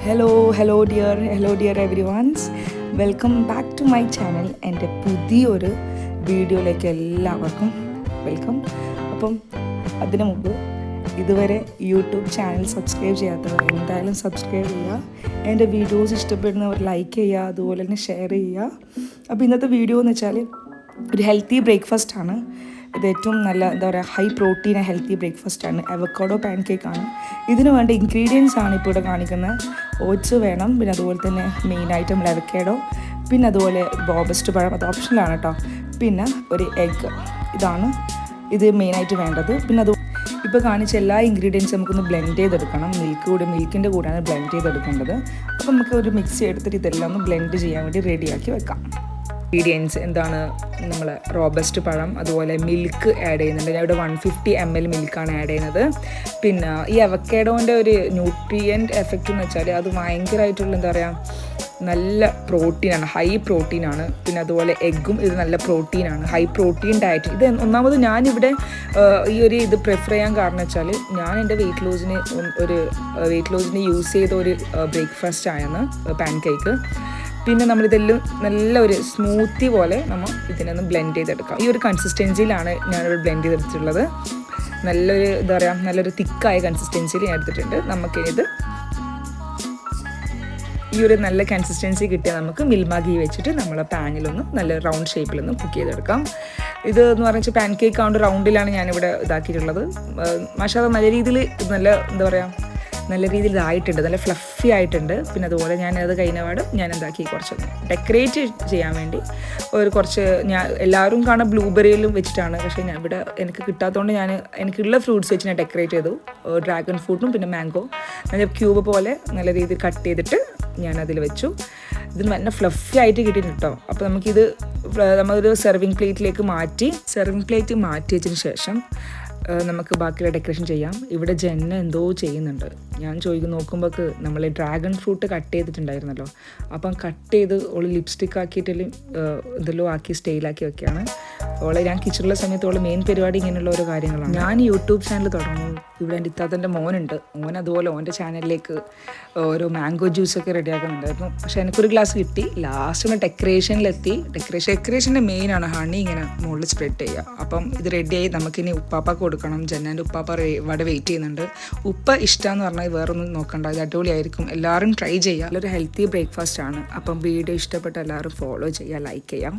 Hello dear everyone. Welcome back to my channel. എൻ്റെ പുതിയൊരു വീഡിയോയിലേക്ക് എല്ലാവർക്കും വെൽക്കം. അപ്പം അതിനു മുമ്പ് ഇതുവരെ യൂട്യൂബ് ചാനൽ സബ്സ്ക്രൈബ് ചെയ്യാത്തവർ എന്തായാലും സബ്സ്ക്രൈബ് ചെയ്യുക. എൻ്റെ വീഡിയോസ് ഇഷ്ടപ്പെടുന്നവർ ലൈക്ക് ചെയ്യുക, അതുപോലെ തന്നെ ഷെയർ ചെയ്യുക. അപ്പോൾ ഇന്നത്തെ വീഡിയോ എന്ന് വെച്ചാൽ ഒരു ഹെൽത്തി ബ്രേക്ക്ഫാസ്റ്റ് ആണ്. ഇത് ഏറ്റവും നല്ല എന്താ പറയുക ഹൈ പ്രോട്ടീൻ ഹെൽത്തി ബ്രേക്ക്ഫാസ്റ്റാണ്. അവക്കാഡോ പാൻ കേക്കാണ്. ഇതിന് വേണ്ട ഇൻഗ്രീഡിയൻസ് ആണ് ഇപ്പോൾ ഇവിടെ കാണിക്കുന്നത്. ഓട്സ് വേണം, പിന്നെ അതുപോലെ തന്നെ മെയിൻ ഐറ്റം അവക്കാഡോ, പിന്നെ അതുപോലെ റോബസ്റ്റ് പഴം, അത് ഓപ്ഷനിലാണ് കേട്ടോ. പിന്നെ ഒരു എഗ്ഗ്, ഇതാണ് ഇത് മെയിനായിട്ട് വേണ്ടത്. പിന്നെ അത് ഇപ്പോൾ കാണിച്ച എല്ലാ ഇൻഗ്രീഡിയൻസും നമുക്കൊന്ന് ബ്ലെൻഡ് ചെയ്തെടുക്കണം. മിൽക്കിൻ്റെ കൂടെയാണ് ബ്ലെൻഡ് ചെയ്തെടുക്കേണ്ടത്. അപ്പോൾ നമുക്ക് ഒരു മിക്സി എടുത്തിട്ട് ഇതെല്ലാം ഒന്ന് ബ്ലെൻഡ് ചെയ്യാൻ വേണ്ടി റെഡിയാക്കി വെക്കാം. ഇൻഗ്രീഡിയൻസ് എന്താണ്? നമ്മൾ റോബസ്റ്റ് പഴം, അതുപോലെ മിൽക്ക് ആഡ് ചെയ്യുന്നുണ്ട്. ഞാൻ ഇവിടെ 150 ml മിൽക്കാണ് ആഡ് ചെയ്യുന്നത്. പിന്നെ ഈ അവക്കാഡോൻ്റെ ഒരു ന്യൂട്രിയൻറ്റ് എഫക്റ്റ് എന്ന് വെച്ചാൽ അത് ഭയങ്കരമായിട്ടുള്ള എന്താ പറയുക നല്ല പ്രോട്ടീനാണ്, ഹൈ പ്രോട്ടീനാണ്. പിന്നെ അതുപോലെ എഗ്ഗും ഇത് നല്ല പ്രോട്ടീനാണ്, ഹൈ പ്രോട്ടീൻ ഡയറ്റ്. ഇത് ഒന്നാമത് ഞാനിവിടെ ഈ ഒരു ഇത് പ്രിഫർ ചെയ്യാൻ കാരണം വെച്ചാൽ ഞാൻ എൻ്റെ വെയിറ്റ് ലോസിന് യൂസ് ചെയ്ത ഒരു ബ്രേക്ക്ഫാസ്റ്റ് ആയിരുന്നു പാൻ കേക്ക്. പിന്നെ നമ്മളിതെല്ലാം നല്ലൊരു സ്മൂത്തി പോലെ നമ്മൾ ഇതിനൊന്ന് ബ്ലെൻഡ് ചെയ്തെടുക്കാം. ഈ ഒരു കൺസിസ്റ്റൻസിയിലാണ് ഞാനിവിടെ ബ്ലെൻഡ് ചെയ്തെടുത്തിട്ടുള്ളത്. നല്ലൊരു എന്താ പറയുക നല്ലൊരു തിക്കായ കൺസിസ്റ്റൻസിയിൽ ഞാൻ എടുത്തിട്ടുണ്ട്. നമുക്കിത് ഈ ഒരു നല്ല കൺസിസ്റ്റൻസി കിട്ടിയാൽ നമുക്ക് മിൽമ ഗീ വെച്ചിട്ട് നമ്മൾ പാനിലൊന്ന് നല്ല റൗണ്ട് ഷേപ്പിലൊന്ന് കുക്ക് ചെയ്തെടുക്കാം. ഇത് എന്ന് പറഞ്ഞാൽ പാൻ കേക്ക് ആവുകൊണ്ട് റൗണ്ടിലാണ് ഞാനിവിടെ ഇതാക്കിയിട്ടുള്ളത്. പക്ഷേ അത് നല്ല രീതിയിൽ നല്ല എന്താ പറയുക നല്ല രീതിയിൽ ഇതായിട്ടുണ്ട്, നല്ല ഫ്ലഫി ആയിട്ടുണ്ട്. പിന്നെ അതുപോലെ ഞാനത് കഴിഞ്ഞപാട് ഞാൻ എന്താക്കി കുറച്ച് ഡെക്കറേറ്റ് ചെയ്യാൻ വേണ്ടി ഞാൻ എല്ലാവരും കാണാൻ ബ്ലൂബെറിയിലും വെച്ചിട്ടാണ്. പക്ഷേ ഞാൻ ഇവിടെ എനിക്ക് കിട്ടാത്തതുകൊണ്ട് എനിക്കുള്ള ഫ്രൂട്ട്സ് വെച്ച് ഞാൻ ഡെക്കറേറ്റ് ചെയ്തു. ഡ്രാഗൺ ഫ്രൂട്ടും പിന്നെ മാംഗോ നല്ല ക്യൂബ് പോലെ നല്ല രീതിയിൽ കട്ട് ചെയ്തിട്ട് ഞാനതിൽ വെച്ചു. ഇതിന് നല്ല ഫ്ലഫി ആയിട്ട് കിട്ടിയിട്ടുണ്ട് കേട്ടോ. അപ്പോൾ നമ്മളൊരു സെർവിങ് പ്ലേറ്റ് മാറ്റി വെച്ചതിന് ശേഷം നമുക്ക് ബാക്കിയുള്ള ഡെക്കറേഷൻ ചെയ്യാം. ഇവിടെ ജെന്ന എന്തോ ചെയ്യുന്നുണ്ട്. ഞാൻ നോക്കുമ്പോൾ നമ്മൾ ഡ്രാഗൺ ഫ്രൂട്ട് കട്ട് ചെയ്തിട്ടുണ്ടായിരുന്നല്ലോ, അപ്പം കട്ട് ചെയ്ത് ഓള് ലിപ്സ്റ്റിക് ആക്കിയിട്ടെല്ലാം ഇതെല്ലാം ആക്കി സ്റ്റൈലാക്കി വെക്കുകയാണ്. ഞാൻ കിച്ചണിലുള്ള സമയത്ത് ഓള് മെയിൻ പരിപാടി ഇങ്ങനെയുള്ള ഓരോ കാര്യങ്ങളാണ്. ഞാൻ യൂട്യൂബ് ചാനൽ തുടങ്ങും. ഇവിടെ എൻ്റെ ഇത്താത്തൻ്റെ മോനുണ്ട്. അതുപോലെ ഓൻ്റെ ചാനലിലേക്ക് ഓരോ മാംഗോ ജ്യൂസൊക്കെ റെഡിയാക്കുന്നുണ്ടായിരുന്നു. പക്ഷേ എനിക്കൊരു ഗ്ലാസ് കിട്ടി. ലാസ്റ്റ് ഡെക്കറേഷനിലെത്തി. ഡെക്കറേഷൻ്റെ മെയിനാണ് ഹണി ഇങ്ങനെ മുകളിൽ സ്പ്രെഡ് ചെയ്യുക. അപ്പം ഇത് റെഡിയായി നമുക്കിനി ഉപ്പാപ്പാക്ക് കൊടുക്കണം. ജന്നാൻ്റെ ഉപ്പാപ്പ ഇവിടെ വെയിറ്റ് ചെയ്യുന്നുണ്ട്. ഉപ്പ ഇഷ്ടമെന്ന് പറഞ്ഞാൽ വേറൊന്നും നോക്കണ്ട, ഇത് അടിപൊളിയായിരിക്കും. എല്ലാവരും ട്രൈ ചെയ്യുക. നല്ലൊരു ഹെൽത്തി ബ്രേക്ക്ഫാസ്റ്റ് ആണ്. അപ്പം വീഡിയോ ഇഷ്ടപ്പെട്ട എല്ലാവരും ഫോളോ ചെയ്യുക, ലൈക്ക് ചെയ്യാം.